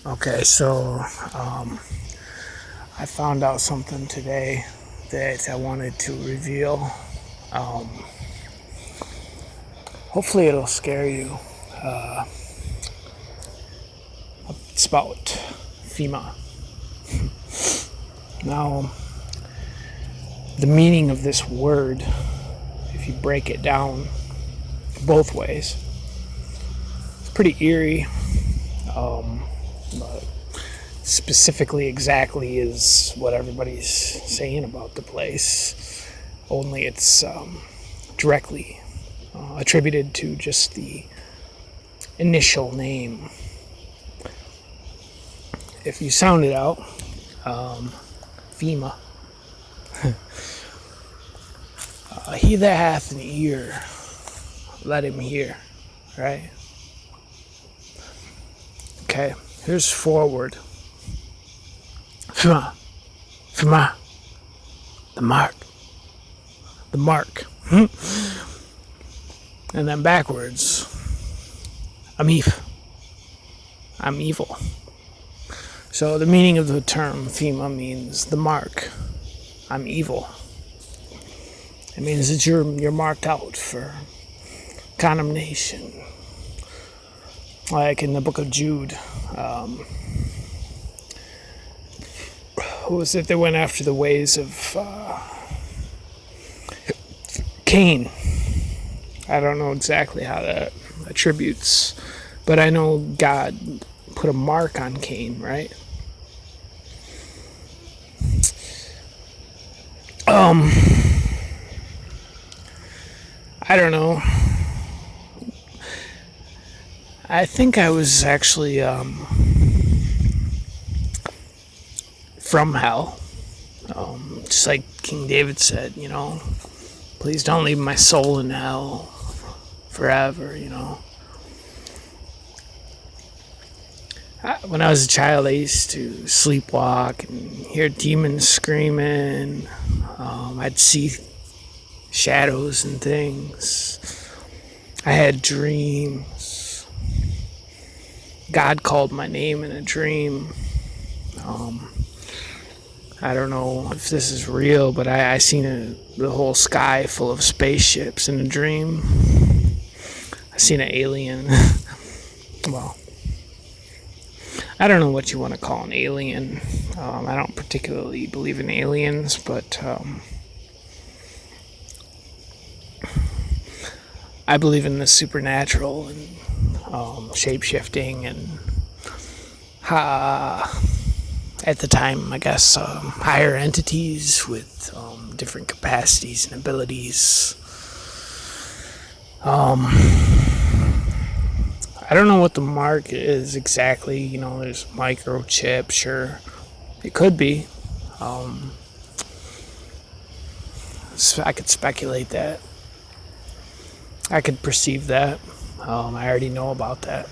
Okay, so I found out something today that I wanted to reveal. Um, Hopefully, it'll scare you. It's about fema. Now, the meaning of this word, if you break it down both ways, it's pretty eerie. But specifically, exactly is what everybody's saying about the place. Only it's directly attributed to just the initial name. If you sound it out, fema, he that hath an ear, let him hear, right? Okay, here's forward. Fema, fema, the mark, the mark. And then backwards, I'm evil. So the meaning of the term fema means the mark. I'm evil. It means that you're marked out for condemnation. Like in the book of Jude, who was it that went after the ways of Cain? I don't know exactly how that attributes, but I know God put a mark on Cain, right? I don't know. I think I was actually from hell. Just like King David said, please don't leave my soul in hell forever. When I was a child, I used to sleepwalk and hear demons screaming. I'd see shadows and things. I had dreams. God called my name in a dream. I don't know if this is real, but I seen the whole sky full of spaceships in a dream. I seen an alien. Well, I don't know what you want to call an alien. I don't particularly believe in aliens, but I believe in the supernatural and shape-shifting and at the time, I guess, higher entities with different capacities and abilities. I don't know what the mark is exactly. There's microchip, sure. It could be. I could speculate that. I could perceive that. I already know about that.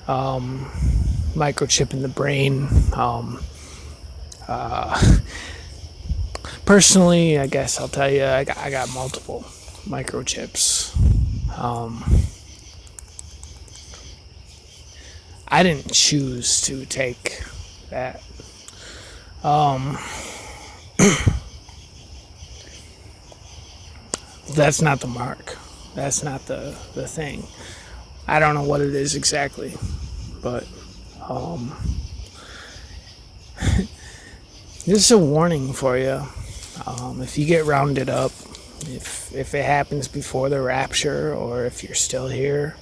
Microchip in the brain. Personally, I guess I'll tell you, I got multiple microchips. I didn't choose to take that. That's not the mark. That's not the thing. I don't know what it is exactly, but this is a warning for you. If you get rounded up, if it happens before the rapture, or if you're still here,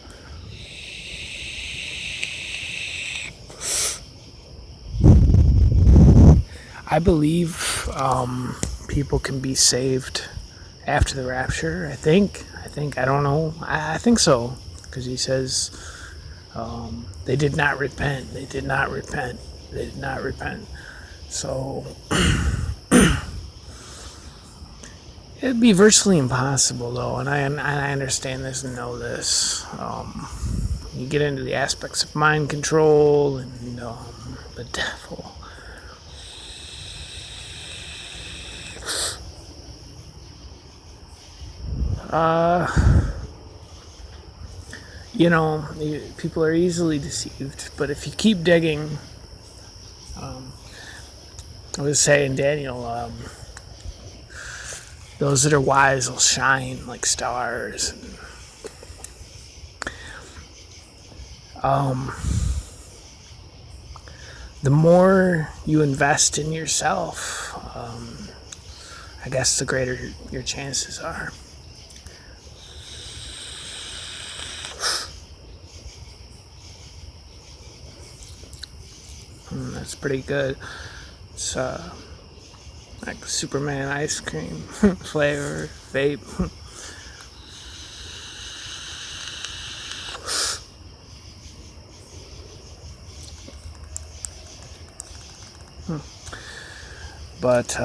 I believe people can be saved after the rapture. I think. I don't know. I think so, because he says they did not repent. They did not repent. They did not repent. So it'd be virtually impossible, though, and I understand this and know this. You get into the aspects of mind control and the devil. People are easily deceived, but if you keep digging, I was saying, Daniel, those that are wise will shine like stars. The more you invest in yourself, I guess the greater your chances are. That's pretty good. It's like Superman ice cream flavor vape. But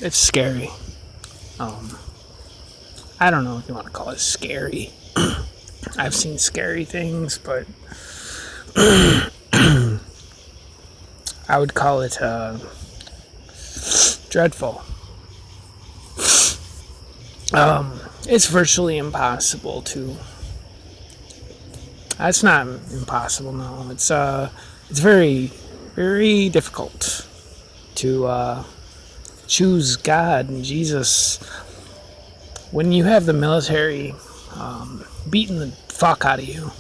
it's scary. I don't know if you want to call it scary. I've seen scary things, but I would call it dreadful. It's virtually impossible to. It's not impossible, no. It's very, very difficult to choose God and Jesus when you have the military beating the fuck out of you,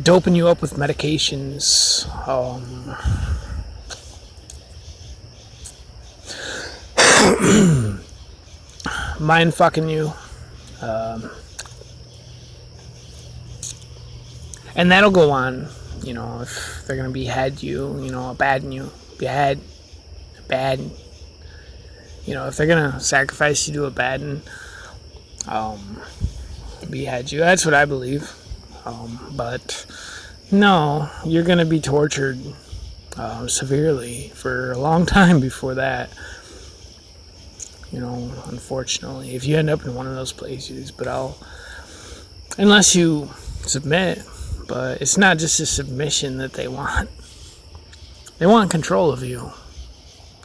doping you up with medications, mind fucking you, and that'll go on. If they're gonna behead you, abandon you, behead, bad. If they're gonna sacrifice you to Abaddon, behead you. That's what I believe. But no, you're gonna be tortured severely for a long time before that. Unfortunately, if you end up in one of those places, unless you submit. But it's not just a submission that they want. They want control of you.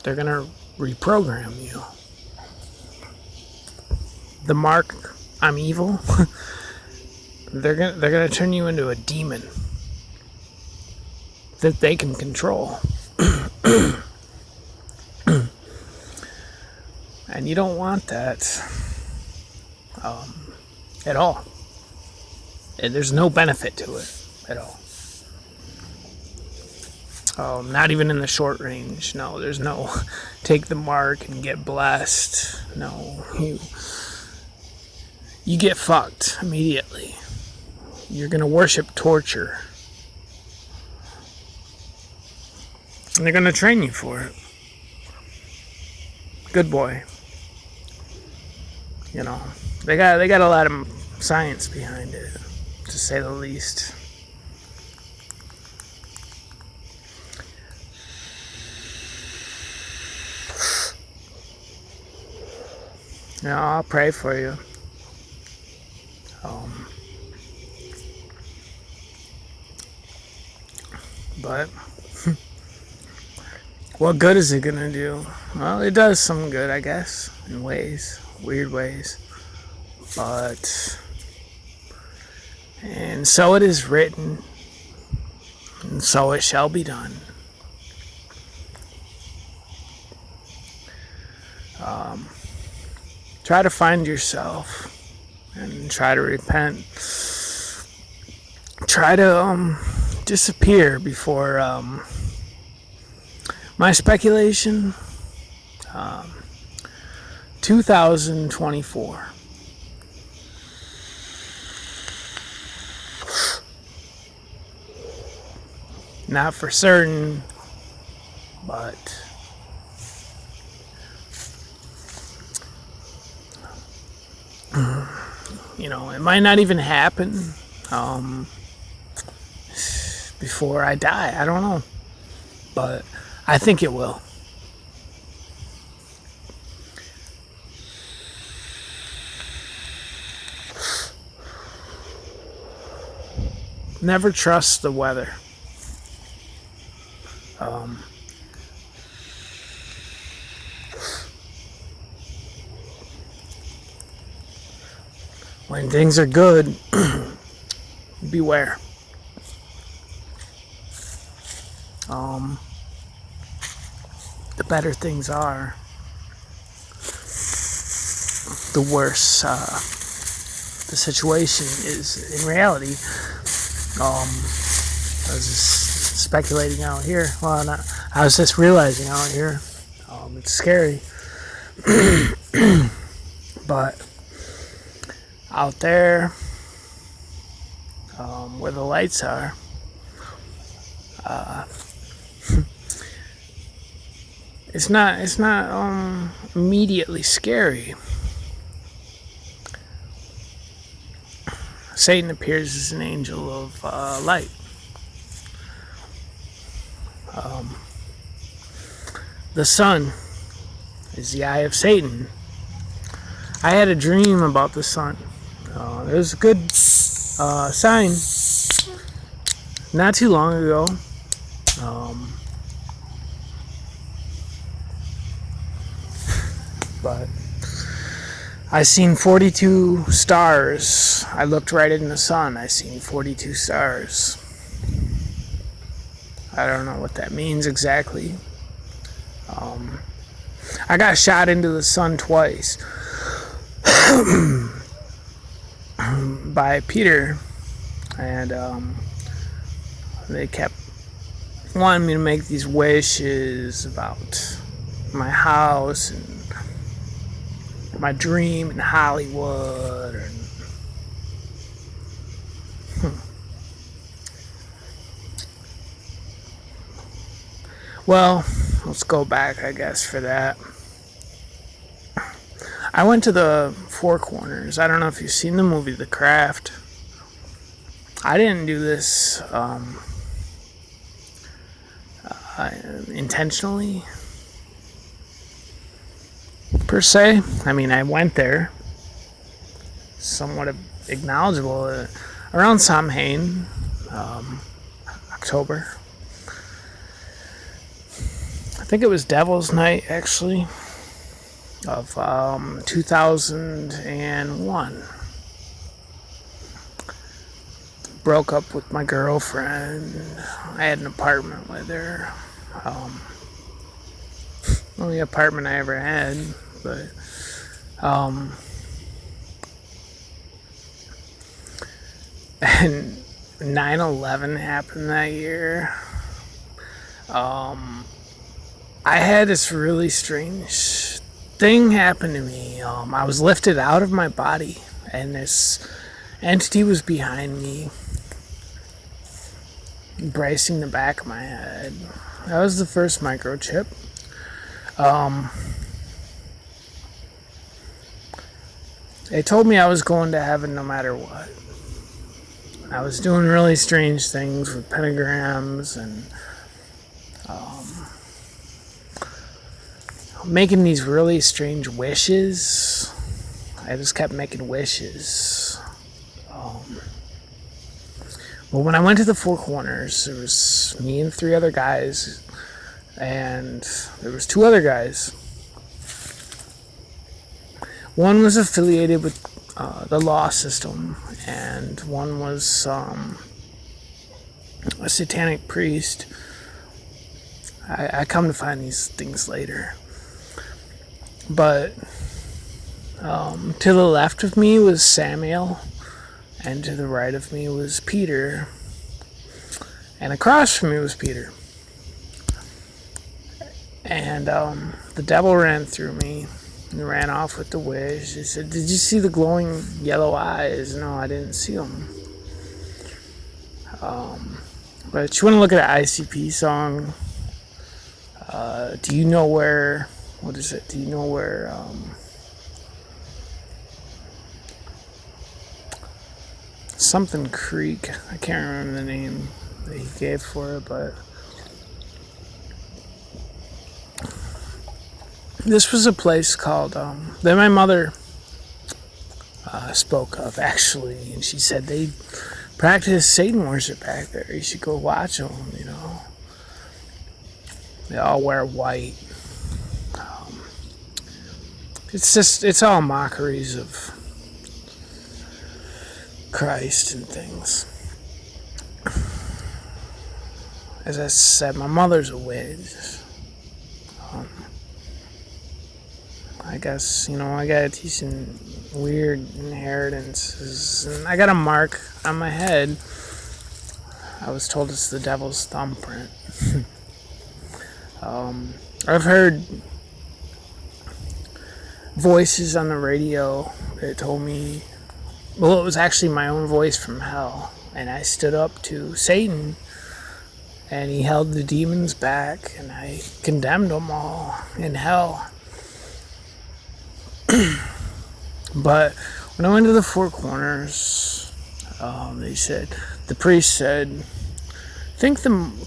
They're gonna reprogram you. The mark, I'm evil. they're gonna turn you into a demon that they can control. And you don't want that at all. And there's no benefit to it at all. Not even in the short range. No, there's no take the mark and get blessed. No, you get fucked immediately. You're gonna worship torture. And they're gonna train you for it. Good boy. They got a lot of science behind it, to say the least. I'll pray for you. But what good is it gonna do? Well, it does some good, I guess, in ways, weird ways. And so it is written, and so it shall be done. Try to find yourself and try to repent. Try to disappear before my speculation, 2024. Not for certain, but it might not even happen before I die. I don't know, but I think it will. Never trust the weather. when things are good, beware. The better things are, the worse the situation is in reality. I was just speculating out here. Well, not, I was just realizing out here. It's scary. But out there, where the lights are, it's not immediately scary. Satan appears as an angel of light. The sun is the eye of Satan. I had a dream about the sun. It was a good sign not too long ago. But I seen 42 stars. I looked right in the sun. I seen 42 stars. I don't know what that means exactly. I got shot into the sun twice by Peter, and they kept wanting me to make these wishes about my house and my dream in Hollywood. And, Well, let's go back, I guess, for that. I went to the Four Corners. I don't know if you've seen the movie The Craft. I didn't do this intentionally, per se. I mean, I went there, somewhat acknowledgeable, around Samhain, October. I think it was Devil's Night, actually, of 2001. Broke up with my girlfriend. I had an apartment with her. Only apartment I ever had, but and 9/11 happened that year. I had this really strange thing happen to me. I was lifted out of my body, and this entity was behind me, embracing the back of my head. That was the first microchip. They told me I was going to heaven no matter what. I was doing really strange things with pentagrams and making these really strange wishes. I just kept making wishes. But when I went to the Four Corners, there was me and 3 other guys, and there was 2 other guys. One was affiliated with the law system, and one was a satanic priest. I come to find these things later. But to the left of me was Samuel, and to the right of me was Peter, and across from me was Peter. And the devil ran through me and ran off with the wish. He said, "Did you see the glowing yellow eyes?" No, I didn't see them. But you want to look at an ICP song. Do you know where... What is it? Do you know where... something Creek. I can't remember the name that he gave for it, but this was a place called that my mother spoke of, actually, and she said they practice Satan worship back there. You should go watch them. They all wear white. It's all mockeries of Christ and things. As I said, my mother's a witch. Um, I guess, I got a decent weird inheritances. And I got a mark on my head. I was told it's the devil's thumbprint. I've heard voices on the radio that told me, well, it was actually my own voice from hell. And I stood up to Satan, and he held the demons back, and I condemned them all in hell. But when I went to the Four Corners, the priest said,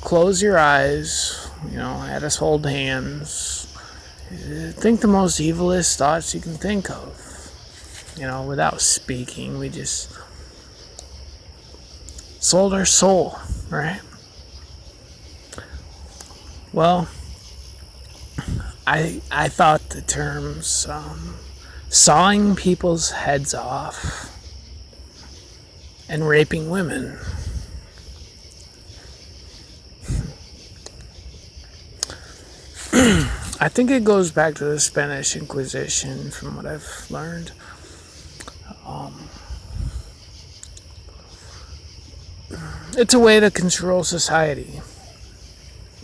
close your eyes, had us hold hands, think the most evilest thoughts you can think of, without speaking. We just sold our soul, right? Well, I thought the terms sawing people's heads off and raping women. I think it goes back to the Spanish Inquisition, from what I've learned. It's a way to control society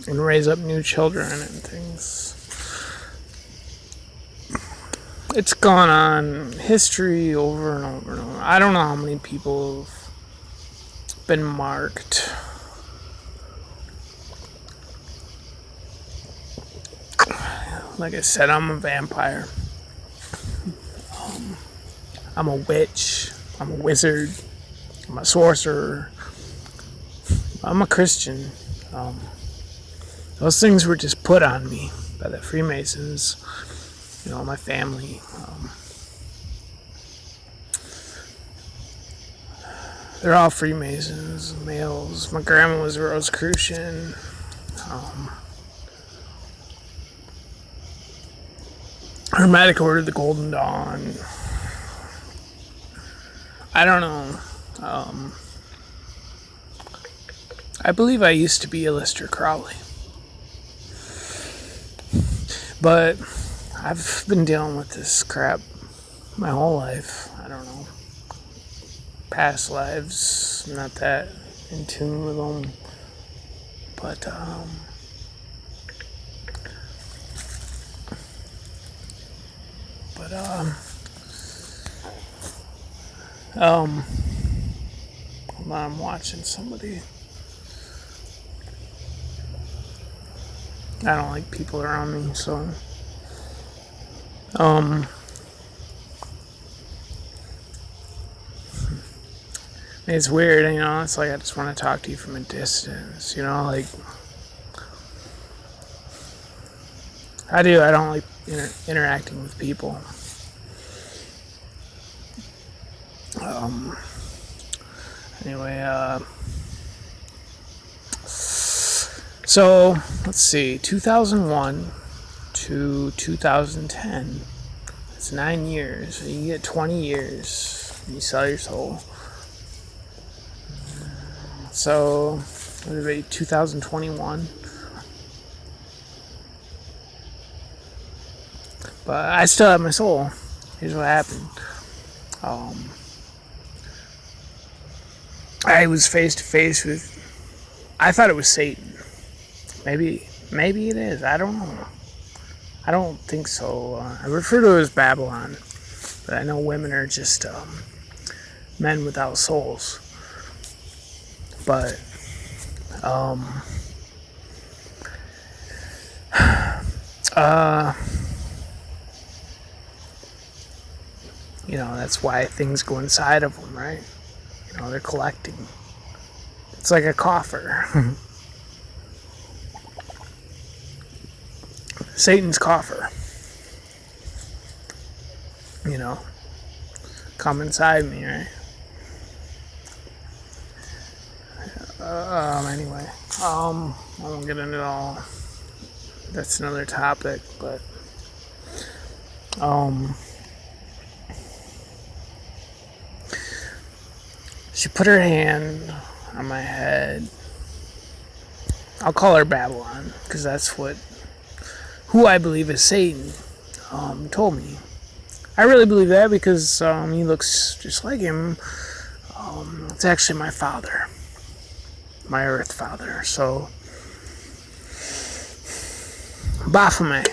and raise up new children and things. It's gone on history over and over and over. I don't know how many people have been marked. Like I said, I'm a vampire. I'm a witch. I'm a wizard. I'm a sorcerer. I'm a Christian. Those things were just put on me by the Freemasons. My family. They're all Freemasons, males. My grandma was a Rosicrucian. Hermetic Order of the Golden Dawn. I don't know. I believe I used to be Aleister Crowley. But I've been dealing with this crap my whole life. I don't know. Past lives, I'm not that in tune with them. But, hold on, I'm watching somebody. I don't like people around me, so it's weird, it's like I just want to talk to you from a distance, like I don't like interacting with people. Anyway, so let's see, 2001 to 2010. It's 9 years. So you get 20 years. You sell your soul. So, what would it be, 2021? But I still have my soul. Here's what happened. I was face to face with, I thought it was Satan. Maybe it is. I don't know. I don't think so. I refer to it as Babylon, but I know women are just men without souls. But that's why things go inside of them, right? They're collecting. It's like a coffer. Satan's coffer. Come inside me, right? Anyway, I won't get into it all. That's another topic, but She put her hand on my head. I'll call her Babylon, because that's who I believe is Satan told me. I really believe that because he looks just like him. It's actually my father, my earth father. So, Baphomet.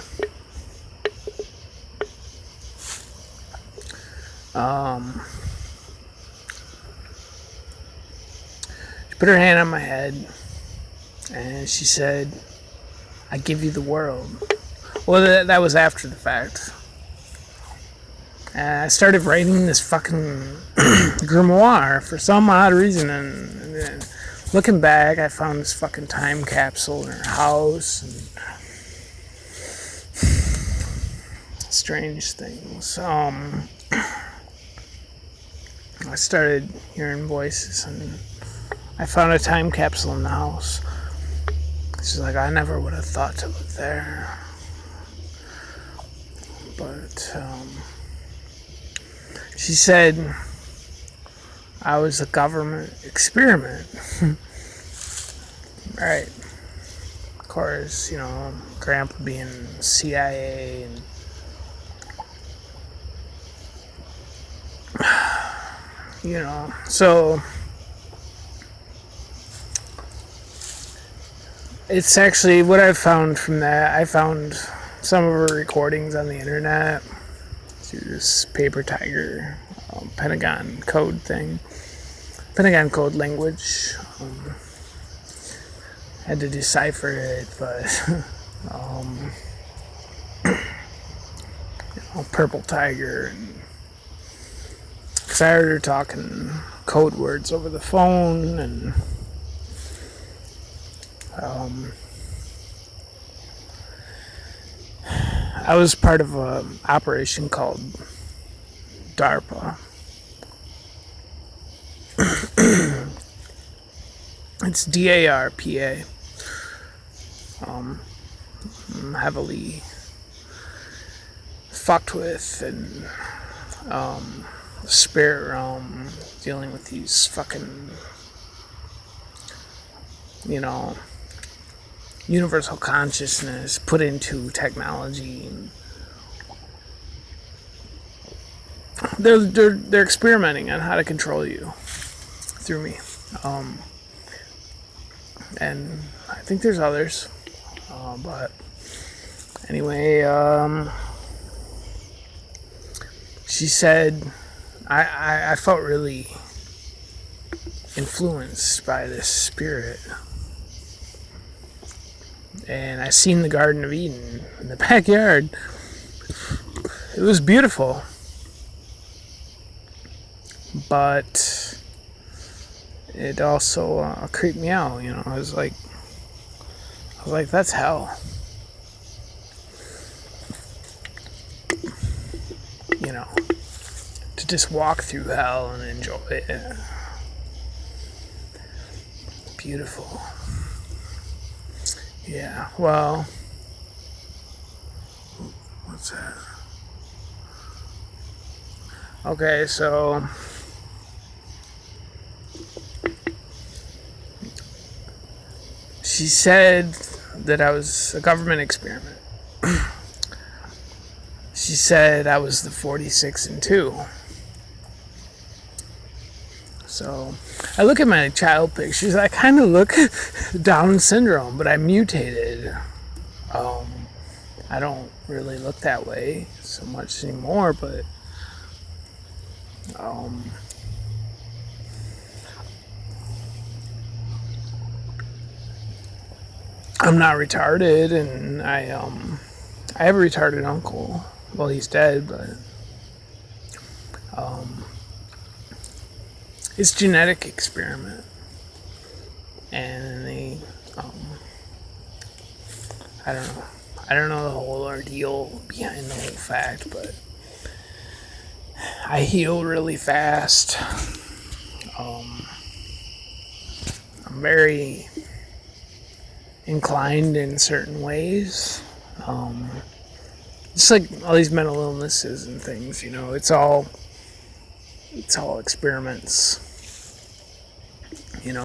She put her hand on my head and she said, "I give you the world." Well, that was after the fact. And I started writing this fucking grimoire for some odd reason, and then looking back, I found this fucking time capsule in her house, and strange things. I started hearing voices, and I found a time capsule in the house. She's like, I never would have thought to look there. But, she said I was a government experiment. Right. Of course, Grandpa being CIA and so it's actually what I've found from that. I found some of her recordings on the internet through this paper tiger Pentagon code thing, Pentagon code language. Had to decipher it, but purple tiger, and because I heard her talking code words over the phone, and I was part of an operation called DARPA. It's DARPA. Heavily fucked with, and the spirit realm, dealing with these fucking, universal consciousness put into technology. And they're experimenting on how to control you through me. And I think there's others. But anyway, she said I felt really influenced by this spirit. And I seen the Garden of Eden in the backyard. It was beautiful. But it also creeped me out, I was like, that's hell. To just walk through hell and enjoy it. Beautiful. Yeah, well, what's that? Okay, so she said that I was a government experiment. She said I was the 46 and 2. So I look at my child pictures, I kind of look Down syndrome, but I mutated. I don't really look that way so much anymore, but I'm not retarded, and I have a retarded uncle. Well, he's dead, but it's genetic experiment, and they I don't know the whole ordeal behind the whole fact, but I heal really fast. I'm very inclined in certain ways. Just like all these mental illnesses and things, it's all experiments.